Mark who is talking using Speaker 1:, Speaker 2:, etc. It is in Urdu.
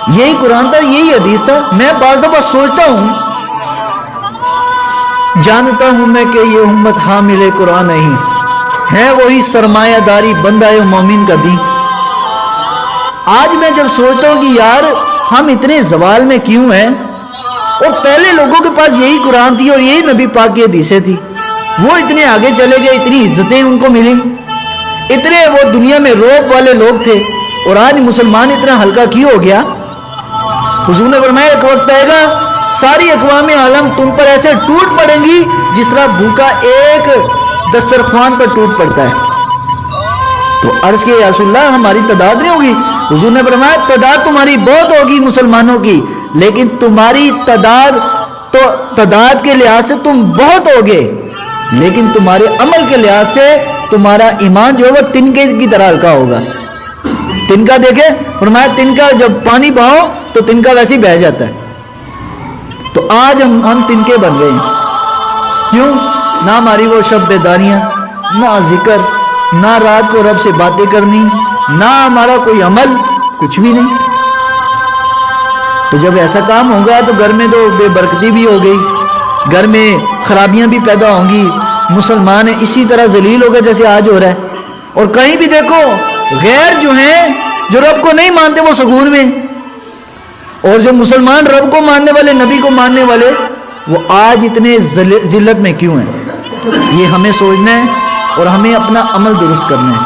Speaker 1: یہی قرآن تھا، یہی حدیث تھا. میں بعض دفعہ سوچتا ہوں، جانتا ہوں میں کہ یہ امت حامل قرآن نہیں ہے، وہی سرمایہ داری بندہ مومن کا دین. آج میں جب سوچتا ہوں کہ یار ہم اتنے زوال میں کیوں ہیں، اور پہلے لوگوں کے پاس یہی قرآن تھی اور یہی نبی پاک کی حدیثیں تھی، وہ اتنے آگے چلے گئے، اتنی عزتیں ان کو ملیں، اتنے وہ دنیا میں روب والے لوگ تھے، اور آج مسلمان اتنا ہلکا کیوں ہو گیا؟ حضور نے فرمایا ایک وقت آئے گا ساری اقوام عالم تم پر ایسے ٹوٹ پڑیں گی جس طرح بھوکا ایک دسترخوان پر ٹوٹ پڑتا ہے. تو عرض کیا یا رسول اللہ ہماری تعداد نہیں ہوگی؟ حضور نے فرمایا تعداد تمہاری بہت ہوگی مسلمانوں کی، لیکن تمہاری تعداد کے لحاظ سے تم بہت ہوگے، لیکن تمہارے عمل کے لحاظ سے تمہارا ایمان جو ہے وہ تنکے کی طرح ہلکا ہوگا. تنکا دیکھے فرمایا تنکا جب پانی بہاؤ تو تنکا ویسے ہی بہہ جاتا ہے. تو آج ہم تنکے بن گئے ہیں. کیوں؟ نہ ہماری وہ شب بیداریاں، نہ ذکر، نہ رات کو رب سے باتیں کرنی، نہ ہمارا کوئی عمل، کچھ بھی نہیں. تو جب ایسا کام ہوگا تو گھر میں تو بے برکتی بھی ہو گئی، گھر میں خرابیاں بھی پیدا ہوں گی، مسلمان اسی طرح ذلیل ہوگا جیسے آج ہو رہا ہے. اور کہیں بھی دیکھو غیر جو ہیں جو رب کو نہیں مانتے وہ سکون میں، اور جو مسلمان رب کو ماننے والے، نبی کو ماننے والے، وہ آج اتنے ذلت میں کیوں ہیں؟ یہ ہمیں سوچنا ہے اور ہمیں اپنا عمل درست کرنا ہے.